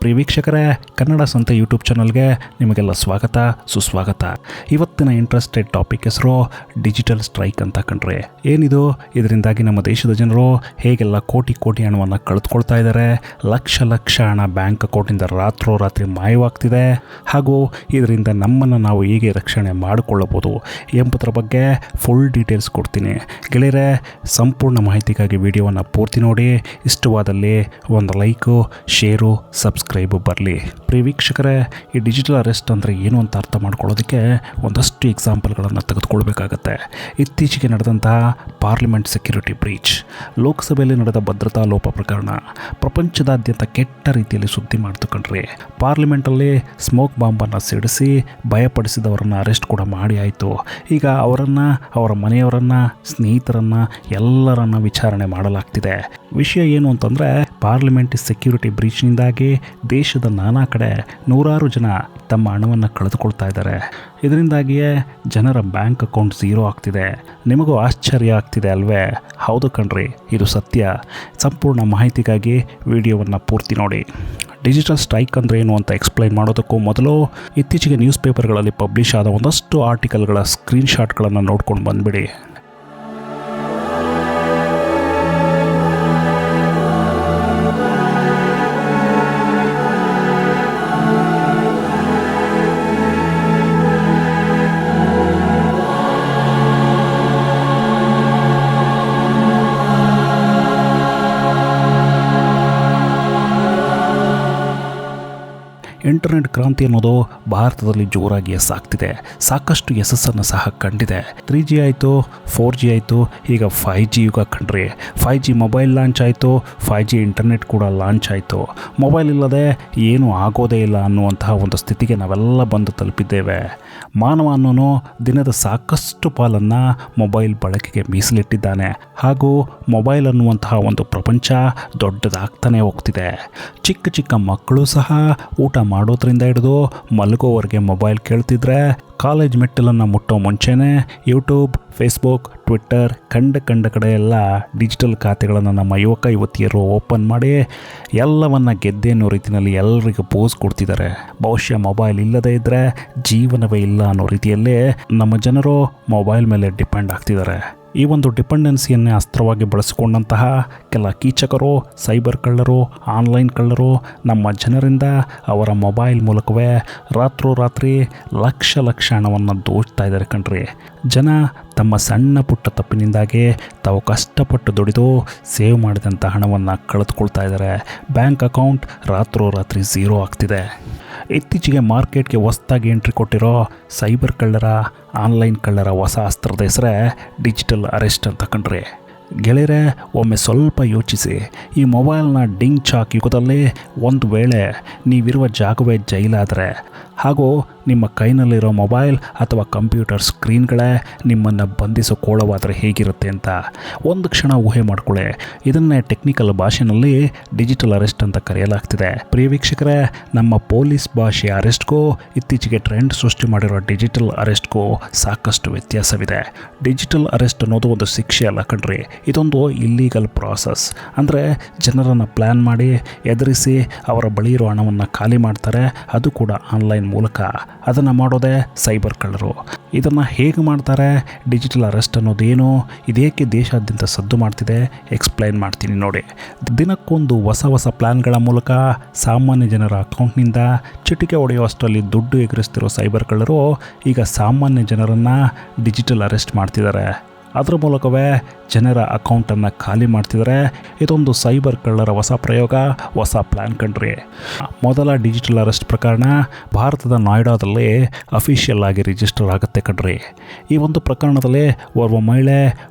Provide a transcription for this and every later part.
ಪ್ರಿಯ ವೀಕ್ಷಕರೇ, ಕನ್ನಡ ಸಂತೆ ಯೂಟ್ಯೂಬ್ ಚಾನಲ್ಗೆ ನಿಮಗೆಲ್ಲ ಸ್ವಾಗತ ಸುಸ್ವಾಗತ. ಇವತ್ತಿನ ಇಂಟ್ರೆಸ್ಟೆಡ್ ಟಾಪಿಕ್ ಹೆಸರು ಡಿಜಿಟಲ್ ಸ್ಟ್ರೈಕ್ ಅಂತ ಕಣ್ರಿ. ಏನಿದು? ಇದರಿಂದಾಗಿ ನಮ್ಮ ದೇಶದ ಜನರು ಹೇಗೆಲ್ಲ ಕೋಟಿ ಕೋಟಿ ಹಣವನ್ನು ಕಳೆದುಕೊಳ್ತಾ ಇದ್ದಾರೆ, ಲಕ್ಷ ಲಕ್ಷ ಹಣ ಬ್ಯಾಂಕ್ ಅಕೌಂಟಿಂದ ರಾತ್ರೋರಾತ್ರಿ ಮಾಯವಾಗ್ತಿದೆ, ಹಾಗೂ ಇದರಿಂದ ನಮ್ಮನ್ನು ನಾವು ಹೇಗೆ ರಕ್ಷಣೆ ಮಾಡಿಕೊಳ್ಳಬಹುದು ಎಂಬುದರ ಬಗ್ಗೆ ಫುಲ್ ಡೀಟೇಲ್ಸ್ ಕೊಡ್ತೀನಿ. ಗೆಳೆಯರೆ, ಸಂಪೂರ್ಣ ಮಾಹಿತಿಗಾಗಿ ವಿಡಿಯೋವನ್ನು ಪೂರ್ತಿ ನೋಡಿ. ಇಷ್ಟವಾದಲ್ಲಿ ಒಂದು ಲೈಕು, ಶೇರು, ಸಬ್ಸ್ಕ್ರೈಬು ಬರಲಿ. ಪ್ರಿಯ ವೀಕ್ಷಕರೇ, ಈ ಡಿಜಿಟಲ್ ಅರೆಸ್ಟ್ ಅಂದರೆ ಏನು ಅಂತ ಅರ್ಥ ಮಾಡ್ಕೊಳ್ಳೋದಕ್ಕೆ ಒಂದಷ್ಟು ಎಕ್ಸಾಂಪಲ್ಗಳನ್ನು ತೆಗೆದುಕೊಳ್ಬೇಕಾಗತ್ತೆ. ಇತ್ತೀಚೆಗೆ ನಡೆದಂತಹ ಪಾರ್ಲಿಮೆಂಟ್ ಸೆಕ್ಯೂರಿಟಿ ಬ್ರೀಚ್, ಲೋಕಸಭೆಯಲ್ಲಿ ನಡೆದ ಭದ್ರತಾ ಲೋಪ ಪ್ರಕರಣ ಪ್ರಪಂಚದಾದ್ಯಂತ ಕೆಟ್ಟ ರೀತಿಯಲ್ಲಿ ಸುದ್ದಿ ಮಾಡ್ತಕೊಂಡ್ರಿ. ಪಾರ್ಲಿಮೆಂಟಲ್ಲಿ ಸ್ಮೋಕ್ ಬಾಂಬನ್ನು ಸಿಡಿಸಿ ಭಯಪಡಿಸಿದವರನ್ನು ಅರೆಸ್ಟ್ ಕೂಡ ಮಾಡಿ ಆಯಿತು. ಈಗ ಅವರನ್ನು, ಅವರ ಮನೆಯವರನ್ನು, ಸ್ನೇಹಿತರನ್ನು ಎಲ್ಲರನ್ನ ವಿಚಾರಣೆ ಮಾಡಲಾಗ್ತಿದೆ. ವಿಷಯ ಏನು ಅಂತಂದರೆ, ಪಾರ್ಲಿಮೆಂಟ್ ಸೆಕ್ಯೂರಿಟಿ ಬ್ರೀಚ್ನಿಂದಾಗಿ ದೇಶದ ನಾನಾ ಕಡೆ ನೂರಾರು ಜನ ತಮ್ಮ ಹಣವನ್ನು ಕಳೆದುಕೊಳ್ತಾ ಇದ್ದಾರೆ. ಇದರಿಂದಾಗಿಯೇ ಜನರ ಬ್ಯಾಂಕ್ ಅಕೌಂಟ್ ಝೀರೋ ಆಗ್ತಿದೆ. ನಿಮಗೂ ಆಶ್ಚರ್ಯ ಆಗ್ತಿದೆ ಅಲ್ವೇ? ಹೌದು ಕಣ್ರಿ, ಇದು ಸತ್ಯ. ಸಂಪೂರ್ಣ ಮಾಹಿತಿಗಾಗಿ ವಿಡಿಯೋವನ್ನು ಪೂರ್ತಿ ನೋಡಿ. ಡಿಜಿಟಲ್ ಸ್ಟ್ರೈಕ್ ಅಂದರೆ ಏನು ಅಂತ ಎಕ್ಸ್ಪ್ಲೈನ್ ಮಾಡೋದಕ್ಕೂ ಮೊದಲು ಇತ್ತೀಚೆಗೆ ನ್ಯೂಸ್ ಪೇಪರ್ಗಳಲ್ಲಿ ಪಬ್ಲಿಷ್ ಆದ ಒಂದಷ್ಟು ಆರ್ಟಿಕಲ್ಗಳ ಸ್ಕ್ರೀನ್ಶಾಟ್ಗಳನ್ನು ನೋಡ್ಕೊಂಡು ಬಂದುಬಿಡಿ. ಇಂಟರ್ನೆಟ್ ಕ್ರಾಂತಿ ಅನ್ನೋದು ಭಾರತದಲ್ಲಿ ಜೋರಾಗಿ ಎಸ್ಸಾಗ್ತಿದೆ. ಸಾಕಷ್ಟು ಯಶಸ್ಸನ್ನು ಸಹ ಕಂಡಿದೆ. 3G ಆಯಿತು, 4G ಆಯಿತು, ಈಗ 5G ಯುಗ ಕಂಡ್ರಿ. 5G ಮೊಬೈಲ್ ಲಾಂಚ್ ಆಯಿತು, 5G ಇಂಟರ್ನೆಟ್ ಕೂಡ ಲಾಂಚ್ ಆಯಿತು. ಮೊಬೈಲ್ ಇಲ್ಲದೆ ಏನೂ ಆಗೋದೇ ಇಲ್ಲ ಅನ್ನುವಂತಹ ಒಂದು ಸ್ಥಿತಿಗೆ ನಾವೆಲ್ಲ ಬಂದು ತಲುಪಿದ್ದೇವೆ. ಮಾನವ ಅನ್ನೋನು ದಿನದ ಸಾಕಷ್ಟು ಪಾಲನ್ನು ಮೊಬೈಲ್ ಬಳಕೆಗೆ ಮೀಸಲಿಟ್ಟಿದ್ದಾನೆ, ಹಾಗೂ ಮೊಬೈಲ್ ಅನ್ನುವಂತಹ ಒಂದು ಪ್ರಪಂಚ ದೊಡ್ಡದಾಗ್ತಾನೆ ಹೋಗ್ತಿದೆ. ಚಿಕ್ಕ ಚಿಕ್ಕ ಮಕ್ಕಳು ಸಹ ಊಟ ಮಾಡೋದ್ರಿಂದ ಹಿಡಿದು ಮಲಗೋವರೆಗೆ ಮೊಬೈಲ್ ಕೇಳ್ತಿದ್ರೆ, ಕಾಲೇಜ್ ಮೆಟ್ಟಲನ್ನು ಮುಟ್ಟೋ ಮುಂಚೆನೇ ಯೂಟ್ಯೂಬ್, ಫೇಸ್ಬುಕ್, ಟ್ವಿಟ್ಟರ್ ಕಂಡ ಕಡೆ ಎಲ್ಲ ಡಿಜಿಟಲ್ ಖಾತೆಗಳನ್ನು ನಮ್ಮ ಯುವಕ ಯುವತಿಯರು ಓಪನ್ ಮಾಡಿ ಎಲ್ಲವನ್ನ ಗೆದ್ದೆ ಅನ್ನೋ ರೀತಿಯಲ್ಲಿ ಎಲ್ಲರಿಗೂ ಪೋಸ್ ಕೊಡ್ತಿದ್ದಾರೆ. ಬಹುಶಃ ಮೊಬೈಲ್ ಇಲ್ಲದೇ ಇದ್ದರೆ ಜೀವನವೇ ಇಲ್ಲ ಅನ್ನೋ ರೀತಿಯಲ್ಲೇ ನಮ್ಮ ಜನರು ಮೊಬೈಲ್ ಮೇಲೆ ಡಿಪೆಂಡ್ ಆಗ್ತಿದ್ದಾರೆ. ಈ ಒಂದು ಡಿಪೆಂಡೆನ್ಸಿಯನ್ನೇ ಅಸ್ತ್ರವಾಗಿ ಬಳಸಿಕೊಂಡಂತಹ ಕೆಲ ಕೀಚಕರು, ಸೈಬರ್ ಕಳ್ಳರು, ಆನ್ಲೈನ್ ಕಳ್ಳರು ನಮ್ಮ ಜನರಿಂದ ಅವರ ಮೊಬೈಲ್ ಮೂಲಕವೇ ರಾತ್ರೋರಾತ್ರಿ ಲಕ್ಷ ಲಕ್ಷ ಹಣವನ್ನು ದೋಚ್ತಾ ಇದ್ದಾರೆ ಕಣ್ರಿ. ಜನ ತಮ್ಮ ಸಣ್ಣ ಪುಟ್ಟ ತಪ್ಪಿನಿಂದಾಗಿ ತಾವು ಕಷ್ಟಪಟ್ಟು ದುಡಿದು ಸೇವ್ ಮಾಡಿದಂಥ ಹಣವನ್ನು ಕಳೆದುಕೊಳ್ತಾ ಇದ್ದಾರೆ. ಬ್ಯಾಂಕ್ ಅಕೌಂಟ್ ರಾತ್ರೋರಾತ್ರಿ ಝೀರೋ ಆಗ್ತಿದೆ. ಇತ್ತೀಚೆಗೆ ಮಾರ್ಕೆಟ್ಗೆ ಹೊಸದಾಗಿ ಎಂಟ್ರಿ ಕೊಟ್ಟಿರೋ ಸೈಬರ್ ಕಳ್ಳರ, ಆನ್ಲೈನ್ ಕಳ್ಳರ ಹೊಸ ಅಸ್ತ್ರದ ಹೆಸರೇ ಡಿಜಿಟಲ್ ಅರೆಸ್ಟ್ ಅಂತ ಕಂಡ್ರಿ. ಗೆಳೆಯರೆ, ಒಮ್ಮೆ ಸ್ವಲ್ಪ ಯೋಚಿಸಿ. ಈ ಮೊಬೈಲ್ನ ಡಿಂಗ್ ಚಾಕ್ ಯುಗದಲ್ಲಿ ಒಂದು ವೇಳೆ ನೀವಿರುವ ಜಾಗವೇ ಜೈಲಾದರೆ, ಹಾಗೂ ನಿಮ್ಮ ಕೈನಲ್ಲಿರೋ ಮೊಬೈಲ್ ಅಥವಾ ಕಂಪ್ಯೂಟರ್ ಸ್ಕ್ರೀನ್ಗಳೇ ನಿಮ್ಮನ್ನು ಬಂಧಿಸಿಕೊಳ್ಳವಾದರೆ ಹೇಗಿರುತ್ತೆ ಅಂತ ಒಂದು ಕ್ಷಣ ಊಹೆ ಮಾಡ್ಕೊಳ್ಳಿ. ಇದನ್ನೇ ಟೆಕ್ನಿಕಲ್ ಭಾಷೆಯಲ್ಲಿ ಡಿಜಿಟಲ್ ಅರೆಸ್ಟ್ ಅಂತ ಕರೆಯಲಾಗ್ತಿದೆ. ಪ್ರಿಯ ವೀಕ್ಷಕರೇ, ನಮ್ಮ ಪೊಲೀಸ್ ಭಾಷೆಯ ಅರೆಸ್ಟ್ಗೂ ಇತ್ತೀಚೆಗೆ ಟ್ರೆಂಡ್ ಸೃಷ್ಟಿ ಮಾಡಿರೋ ಡಿಜಿಟಲ್ ಅರೆಸ್ಟ್ಗೂ ಸಾಕಷ್ಟು ವ್ಯತ್ಯಾಸವಿದೆ. ಡಿಜಿಟಲ್ ಅರೆಸ್ಟ್ ಅನ್ನೋದು ಒಂದು ಶಿಕ್ಷೆ ಅಲ್ಲ ಕಣ್ರಿ, ಇದೊಂದು ಇಲ್ಲೀಗಲ್ ಪ್ರಾಸೆಸ್. ಅಂದರೆ ಜನರನ್ನು ಪ್ಲ್ಯಾನ್ ಮಾಡಿ ಎದುರಿಸಿ ಅವರ ಬಳಿ ಇರೋ ಹಣವನ್ನು ಖಾಲಿ ಮಾಡ್ತಾರೆ, ಅದು ಕೂಡ ಆನ್ಲೈನ್ ಮೂಲಕ. ಅದನ್ನು ಮಾಡೋದೇ ಸೈಬರ್ ಕಳ್ಳರು. ಇದನ್ನು ಹೇಗೆ ಮಾಡ್ತಾರೆ? ಡಿಜಿಟಲ್ ಅರೆಸ್ಟ್ ಅನ್ನೋದೇನು, ಇದೇಕೆ ದೇಶಾದ್ಯಂತ ಸದ್ದು ಮಾಡ್ತಿದೆ, ಎಕ್ಸ್ಪ್ಲೈನ್ ಮಾಡ್ತೀನಿ ನೋಡಿ. ದಿನಕ್ಕೊಂದು ಹೊಸ ಪ್ಲ್ಯಾನ್ಗಳ ಮೂಲಕ ಸಾಮಾನ್ಯ ಜನರ ಅಕೌಂಟ್ನಿಂದ ಚಿಟಿಕೆ ಹೊಡೆಯುವಷ್ಟರಲ್ಲಿ ದುಡ್ಡು ಎಗರಿಸ್ತಿರೋ ಸೈಬರ್ ಕಳ್ಳರು ಈಗ ಸಾಮಾನ್ಯ ಜನರನ್ನು ಡಿಜಿಟಲ್ ಅರೆಸ್ಟ್ ಮಾಡ್ತಿದ್ದಾರೆ. ಅದರ ಮೂಲಕವೇ ಜನರ ಅಕೌಂಟನ್ನು ಖಾಲಿ ಮಾಡ್ತಿದ್ದಾರೆ. ಇದೊಂದು ಸೈಬರ್ ಕಳ್ಳರ ಹೊಸ ಪ್ರಯೋಗ, ಹೊಸ ಪ್ಲ್ಯಾನ್ ಕಂಡ್ರಿ. ಮೊದಲ ಡಿಜಿಟಲ್ ಅರೆಸ್ಟ್ ಪ್ರಕರಣ ಭಾರತದ ನೋಯ್ಡಾದಲ್ಲಿ ಅಫಿಷಿಯಲ್ ಆಗಿ ರಿಜಿಸ್ಟರ್ ಆಗುತ್ತೆ ಕಣ್ರಿ. ಈ ಒಂದು ಪ್ರಕರಣದಲ್ಲಿ ಓರ್ವ ಮಹಿಳೆ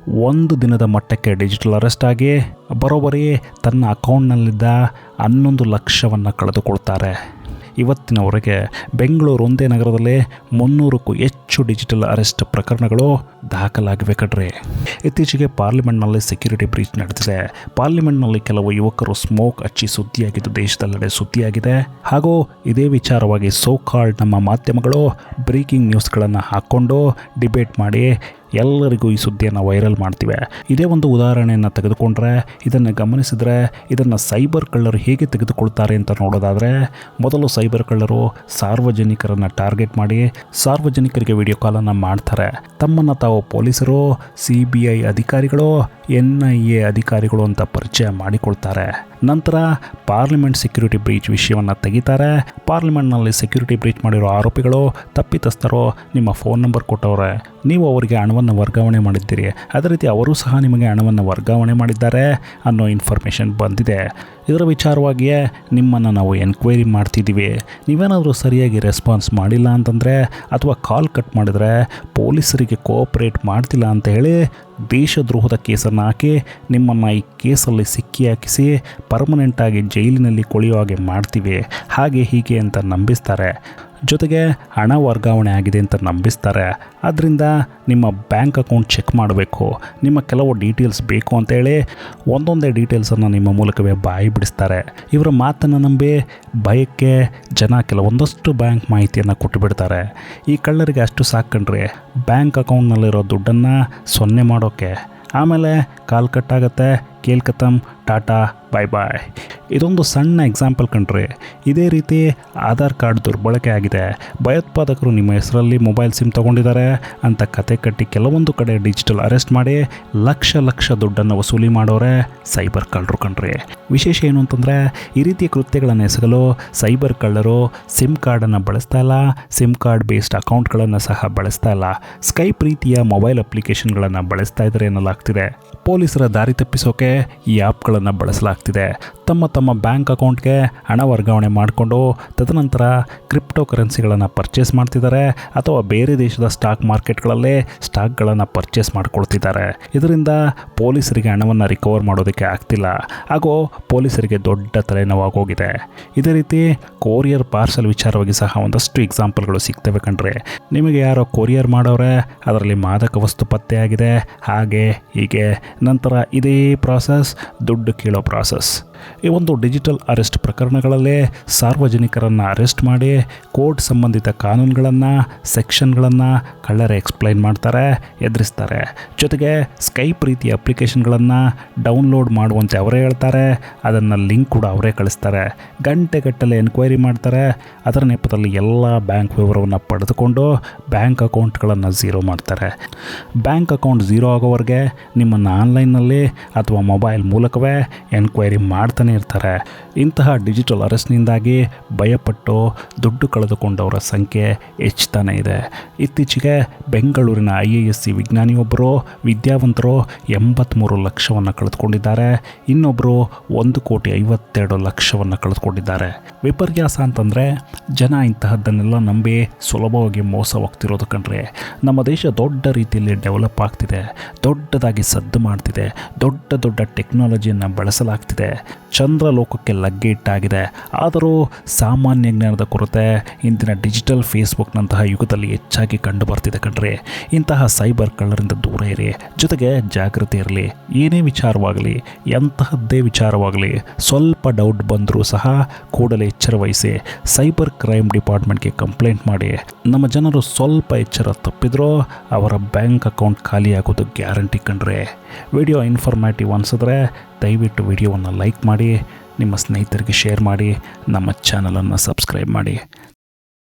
1 ದಿನದ ಮಟ್ಟಕ್ಕೆ ಡಿಜಿಟಲ್ ಅರೆಸ್ಟ್ ಆಗಿ ಬರೋಬ್ಬರಿ ತನ್ನ ಅಕೌಂಟ್ನಲ್ಲಿದ್ದ 11 ಲಕ್ಷವನ್ನು ಕಳೆದುಕೊಳ್ತಾರೆ. ಇವತ್ತಿನವರೆಗೆ ಬೆಂಗಳೂರು ಒಂದೇ ನಗರದಲ್ಲಿ 300ಕ್ಕೂ ಹೆಚ್ಚು ಡಿಜಿಟಲ್ ಅರೆಸ್ಟ್ ಪ್ರಕರಣಗಳು ದಾಖಲಾಗಿವೆ ಕಣ್ರಿ. ಇತ್ತೀಚೆಗೆ ಪಾರ್ಲಿಮೆಂಟ್ನಲ್ಲಿ ಸೆಕ್ಯೂರಿಟಿ ಬ್ರೀಚ್ ನಡೆದಿದೆ. ಪಾರ್ಲಿಮೆಂಟ್ನಲ್ಲಿ ಕೆಲವು ಯುವಕರು ಸ್ಮೋಕ್ ಹಚ್ಚಿ ಸುದ್ದಿಯಾಗಿದ್ದು ದೇಶದೆಲ್ಲೆಡೆ ಸುದ್ದಿಯಾಗಿದೆ. ಹಾಗೂ ಇದೇ ವಿಚಾರವಾಗಿ ಸೋ ಕಾಲ್ಡ್ ನಮ್ಮ ಮಾಧ್ಯಮಗಳು ಬ್ರೇಕಿಂಗ್ ನ್ಯೂಸ್ಗಳನ್ನು ಹಾಕ್ಕೊಂಡು ಡಿಬೇಟ್ ಮಾಡಿ ಎಲ್ಲರಿಗೂ ಈ ಸುದ್ದಿಯನ್ನು ವೈರಲ್ ಮಾಡ್ತಿವೆ. ಇದೇ ಒಂದು ಉದಾಹರಣೆಯನ್ನು ತೆಗೆದುಕೊಂಡ್ರೆ ಇದನ್ನು ಗಮನಿಸಿದರೆ ಇದನ್ನು ಸೈಬರ್ ಕಳ್ಳರು ಹೇಗೆ ತೆಗೆದುಕೊಳ್ತಾರೆ ಅಂತ ನೋಡೋದಾದರೆ, ಮೊದಲು ಸೈಬರ್ ಕಳ್ಳರು ಸಾರ್ವಜನಿಕರನ್ನು ಟಾರ್ಗೆಟ್ ಮಾಡಿ ಸಾರ್ವಜನಿಕರಿಗೆ ವಿಡಿಯೋ ಕಾಲನ್ನು ಮಾಡ್ತಾರೆ. ತಮ್ಮನ್ನು ತಾವು ಪೊಲೀಸರು, CBI ಅಧಿಕಾರಿಗಳು, NIA ಅಧಿಕಾರಿಗಳು ಅಂತ ಪರಿಚಯ ಮಾಡಿಕೊಳ್ತಾರೆ. ನಂತರ ಪಾರ್ಲಿಮೆಂಟ್ ಸೆಕ್ಯೂರಿಟಿ ಬ್ರೀಚ್ ವಿಷಯವನ್ನು ತೆಗಿತಾರೆ. ಪಾರ್ಲಿಮೆಂಟ್ನಲ್ಲಿ ಸೆಕ್ಯೂರಿಟಿ ಬ್ರೀಚ್ ಮಾಡಿರೋ ಆರೋಪಿಗಳು, ತಪ್ಪಿತಸ್ಥರು ನಿಮ್ಮ ಫೋನ್ ನಂಬರ್ ಕೊಟ್ಟವ್ರೆ, ನೀವು ಅವರಿಗೆ ಹಣವನ್ನು ವರ್ಗಾವಣೆ ಮಾಡಿದ್ದೀರಿ, ಅದೇ ರೀತಿ ಅವರು ಸಹ ನಿಮಗೆ ಹಣವನ್ನು ವರ್ಗಾವಣೆ ಮಾಡಿದ್ದಾರೆ ಅನ್ನೋ ಇನ್ಫಾರ್ಮೇಷನ್ ಬಂದಿದೆ. ಇದರ ವಿಚಾರವಾಗಿಯೇ ನಿಮ್ಮನ್ನು ನಾವು ಎನ್ಕ್ವೈರಿ ಮಾಡ್ತಿದ್ದೀವಿ. ನೀವೇನಾದರೂ ಸರಿಯಾಗಿ ರೆಸ್ಪಾನ್ಸ್ ಮಾಡಿಲ್ಲ ಅಂತಂದರೆ ಅಥವಾ ಕಾಲ್ ಕಟ್ ಮಾಡಿದರೆ ಪೊಲೀಸರಿಗೆ ಕೋಆಪ್ರೇಟ್ ಮಾಡ್ತಿಲ್ಲ ಅಂತ ಹೇಳಿ ದೇಶದ್ರೋಹದ ಕೇಸನ್ನು ಹಾಕಿ ನಿಮ್ಮನ್ನು ಈ ಕೇಸಲ್ಲಿ ಸಿಕ್ಕಿ ಹಾಕಿಸಿ ಪರ್ಮನೆಂಟಾಗಿ ಜೈಲಿನಲ್ಲಿ ಕೊಳೆಯೋ ಹಾಗೆ ಮಾಡ್ತೀವಿ, ಹಾಗೆ ಹೀಗೆ ಅಂತ ನಂಬಿಸ್ತಾರೆ. ಜೊತೆಗೆ ಹಣ ವರ್ಗಾವಣೆ ಆಗಿದೆ ಅಂತ ನಂಬಿಸ್ತಾರೆ. ಆದ್ದರಿಂದ ನಿಮ್ಮ ಬ್ಯಾಂಕ್ ಅಕೌಂಟ್ ಚೆಕ್ ಮಾಡಬೇಕು, ನಿಮ್ಮ ಕೆಲವು ಡೀಟೇಲ್ಸ್ ಬೇಕು ಅಂತೇಳಿ ಒಂದೊಂದೇ ಡೀಟೇಲ್ಸನ್ನು ನಿಮ್ಮ ಮೂಲಕವೇ ಬಾಯಿ ಬಿಡಿಸ್ತಾರೆ. ಇವರ ಮಾತನ್ನು ನಂಬಿ ಭಯಕ್ಕೆ ಜನ ಕೆಲವೊಂದಷ್ಟು ಬ್ಯಾಂಕ್ ಮಾಹಿತಿಯನ್ನು ಕೊಟ್ಟು ಬಿಡ್ತಾರೆ. ಈ ಕಳ್ಳರಿಗೆ ಅಷ್ಟು ಸಾಕಂಡ್ರಿ ಬ್ಯಾಂಕ್ ಅಕೌಂಟ್ನಲ್ಲಿರೋ ದುಡ್ಡನ್ನು 0 ಮಾಡೋಕ್ಕೆ. ಆಮೇಲೆ ಕಾಲ್ ಕಟ್ಟಾಗತ್ತೆ, ಕೇಲ್ಕತ್ತಮ್, ಟಾಟಾ, ಬಾಯ್ ಬಾಯ್. ಇದೊಂದು ಸಣ್ಣ ಎಕ್ಸಾಂಪಲ್ ಕಣ್ರಿ. ಇದೇ ರೀತಿ ಆಧಾರ್ ಕಾರ್ಡ್ ದುರ್ಬಳಕೆ ಆಗಿದೆ, ಭಯೋತ್ಪಾದಕರು ನಿಮ್ಮ ಹೆಸರಲ್ಲಿ ಮೊಬೈಲ್ ಸಿಮ್ ತೊಗೊಂಡಿದ್ದಾರೆ ಅಂತ ಕತೆ ಕಟ್ಟಿ ಕೆಲವೊಂದು ಕಡೆ ಡಿಜಿಟಲ್ ಅರೆಸ್ಟ್ ಮಾಡಿ ಲಕ್ಷ ದುಡ್ಡನ್ನು ವಸೂಲಿ ಮಾಡೋರೆ ಸೈಬರ್ ಕಳ್ಳರು ಕಣ್ರಿ. ವಿಶೇಷ ಏನು ಅಂತಂದರೆ ಈ ರೀತಿಯ ಕೃತ್ಯಗಳನ್ನು ಎಸಗಲು ಸೈಬರ್ ಕಳ್ಳರು ಸಿಮ್ ಕಾರ್ಡನ್ನು ಬಳಸ್ತಾ ಇಲ್ಲ, ಸಿಮ್ ಕಾರ್ಡ್ ಬೇಸ್ಡ್ ಅಕೌಂಟ್ಗಳನ್ನು ಸಹ ಬಳಸ್ತಾ ಇಲ್ಲ, ಸ್ಕೈಪ್ ರೀತಿಯ ಮೊಬೈಲ್ ಅಪ್ಲಿಕೇಶನ್ಗಳನ್ನು ಬಳಸ್ತಾ ಇದ್ದಾರೆ ಎನ್ನಲಾಗ್ತಿದೆ. ಪೊಲೀಸರ ದಾರಿ ತಪ್ಪಿಸೋಕೆ ಈ ಆ್ಯಪ್ಗಳನ್ನು ಬಳಸಲಾಗ್ತಿದೆ. ತಮ್ಮ ಬ್ಯಾಂಕ್ ಅಕೌಂಟ್ಗೆ ಹಣ ವರ್ಗಾವಣೆ ಮಾಡಿಕೊಂಡು ತದನಂತರ ಕ್ರಿಪ್ಟೋ ಕರೆನ್ಸಿಗಳನ್ನು ಪರ್ಚೇಸ್ ಮಾಡ್ತಿದ್ದಾರೆ ಅಥವಾ ಬೇರೆ ದೇಶದ ಸ್ಟಾಕ್ ಮಾರ್ಕೆಟ್ಗಳಲ್ಲೇ ಸ್ಟಾಕ್ಗಳನ್ನು ಪರ್ಚೇಸ್ ಮಾಡ್ಕೊಳ್ತಿದ್ದಾರೆ. ಇದರಿಂದ ಪೊಲೀಸರಿಗೆ ಹಣವನ್ನು ರಿಕವರ್ ಮಾಡೋದಕ್ಕೆ ಆಗ್ತಿಲ್ಲ, ಹಾಗೂ ಪೊಲೀಸರಿಗೆ ದೊಡ್ಡ ತಲೆನೋವಾಗೋಗಿದೆ. ಇದೇ ರೀತಿ ಕೊರಿಯರ್ ಪಾರ್ಸಲ್ ವಿಚಾರವಾಗಿ ಸಹ ಒಂದಷ್ಟು ಎಕ್ಸಾಂಪಲ್ಗಳು ಸಿಗ್ತವೆ ಕಣ್ರಿ. ನಿಮಗೆ ಯಾರೋ ಕೊರಿಯರ್ ಮಾಡೋರೆ, ಅದರಲ್ಲಿ ಮಾದಕ ವಸ್ತು ಪತ್ತೆಯಾಗಿದೆ, ಹಾಗೆ ಹೀಗೆ. ನಂತರ ಇದೇ ಪ್ರಾಸೆಸ್ ದುಡ್ಡು ಕೇಳೋ ಪ್ರಾಸೆಸ್. ಈ ಒಂದು ಡಿಜಿಟಲ್ ಅರೆಸ್ಟ್ ಪ್ರಕರಣಗಳಲ್ಲೇ ಸಾರ್ವಜನಿಕರನ್ನು ಅರೆಸ್ಟ್ ಮಾಡಿ ಕೋರ್ಟ್ ಸಂಬಂಧಿತ ಕಾನೂನುಗಳನ್ನು, ಸೆಕ್ಷನ್ಗಳನ್ನು ಕಳ್ಳರೇ ಎಕ್ಸ್ಪ್ಲೈನ್ ಮಾಡ್ತಾರೆ, ಎದುರಿಸ್ತಾರೆ. ಜೊತೆಗೆ ಸ್ಕೈಪ್ ರೀತಿಯ ಅಪ್ಲಿಕೇಶನ್ಗಳನ್ನು ಡೌನ್ಲೋಡ್ ಮಾಡುವಂತೆ ಅವರೇ ಹೇಳ್ತಾರೆ, ಅದನ್ನು ಲಿಂಕ್ ಕೂಡ ಅವರೇ ಕಳಿಸ್ತಾರೆ. ಗಂಟೆಗಟ್ಟಲೆ ಎನ್ಕ್ವೈರಿ ಮಾಡ್ತಾರೆ. ಅದರ ನೆಪದಲ್ಲಿ ಎಲ್ಲ ಬ್ಯಾಂಕ್ ವಿವರವನ್ನು ಪಡೆದುಕೊಂಡು ಬ್ಯಾಂಕ್ ಅಕೌಂಟ್ಗಳನ್ನು ಝೀರೋ ಮಾಡ್ತಾರೆ. ಬ್ಯಾಂಕ್ ಅಕೌಂಟ್ ಝೀರೋ ಆಗೋವರೆಗೆ ನಿಮ್ಮನ್ನು ಆನ್ಲೈನ್ನಲ್ಲಿ ಅಥವಾ ಮೊಬೈಲ್ ಮೂಲಕವೇ ಎನ್ಕ್ವೈರಿ ಮಾಡ್ತಾನೆ ಇರ್ತಾರೆ. ಇಂತಹ ಡಿಜಿಟಲ್ ಅರೆಸ್ಟ್ನಿಂದಾಗಿ ಭಯಪಟ್ಟು ದುಡ್ಡು ಕಳೆದುಕೊಂಡವರ ಸಂಖ್ಯೆ ಹೆಚ್ಚುತ್ತಾನೆ ಇದೆ. ಇತ್ತೀಚೆಗೆ ಬೆಂಗಳೂರಿನ IASc ವಿಜ್ಞಾನಿಯೊಬ್ಬರು ವಿದ್ಯಾವಂತರು 83 ಲಕ್ಷವನ್ನು ಕಳೆದುಕೊಂಡಿದ್ದಾರೆ. ಇನ್ನೊಬ್ಬರು 1,52 ಲಕ್ಷವನ್ನು ಕಳೆದುಕೊಂಡಿದ್ದಾರೆ. ವಿಪರ್ಯಾಸ ಅಂತಂದರೆ ಜನ ಇಂತಹದ್ದನ್ನೆಲ್ಲ ನಂಬಿ ಸುಲಭವಾಗಿ ಮೋಸ ಹೋಗ್ತಿರೋದು ಕಣ್ರಿ. ನಮ್ಮ ದೇಶ ದೊಡ್ಡ ರೀತಿಯಲ್ಲಿ ಡೆವಲಪ್ ಆಗ್ತಿದೆ, ದೊಡ್ಡದಾಗಿ ಸದ್ದು ಮಾಡ್ತಿದೆ, ದೊಡ್ಡ ಟೆಕ್ನಾಲಜಿಯನ್ನು ಬಳಸಲಾಗ್ತಿದೆ, ಚಂದ್ರ ಲೋಕಕ್ಕೆ ಲಗ್ಗೆ ಇಟ್ಟಾಗಿದೆ. ಆದರೂ ಸಾಮಾನ್ಯ ಜ್ಞಾನದ ಕೊರತೆ ಇಂದಿನ ಡಿಜಿಟಲ್ ಫೇಸ್ಬುಕ್ನಂತಹ ಯುಗದಲ್ಲಿ ಹೆಚ್ಚಾಗಿ ಕಂಡು ಬರ್ತಿದೆ ಕಣ್ರಿ. ಇಂತಹ ಸೈಬರ್ ಕಳ್ಳರಿಂದ ದೂರ ಇರಿ, ಜೊತೆಗೆ ಜಾಗೃತಿ ಇರಲಿ. ಏನೇ ವಿಚಾರವಾಗಲಿ, ಎಂತಹದ್ದೇ ವಿಚಾರವಾಗಲಿ, ಸ್ವಲ್ಪ ಡೌಟ್ ಬಂದರೂ ಸಹ ಕೂಡಲೇ ಎಚ್ಚರ ವಹಿಸಿ ಸೈಬರ್ ಕ್ರೈಮ್ ಡಿಪಾರ್ಟ್ಮೆಂಟ್ಗೆ ಕಂಪ್ಲೇಂಟ್ ಮಾಡಿ. ನಮ್ಮ ಜನರು ಸ್ವಲ್ಪ ಎಚ್ಚರ ತಪ್ಪಿದ್ರೂ ಅವರ ಬ್ಯಾಂಕ್ ಅಕೌಂಟ್ ಖಾಲಿಯಾಗೋದು ಗ್ಯಾರಂಟಿ ಕಣ್ರಿ. ವಿಡಿಯೋ ಇನ್ಫಾರ್ಮೇಟಿವ್ ಅನಿಸಿದ್ರೆ ದಯವಿಟ್ಟು ವಿಡಿಯೋವನ್ನು ಲೈಕ್ ಮಾಡಿ, ನಿಮ್ಮ ಸ್ನೇಹಿತರಿಗೆ ಶೇರ್ ಮಾಡಿ, ನಮ್ಮ ಚಾನಲನ್ನು ಸಬ್ಸ್ಕ್ರೈಬ್ ಮಾಡಿ.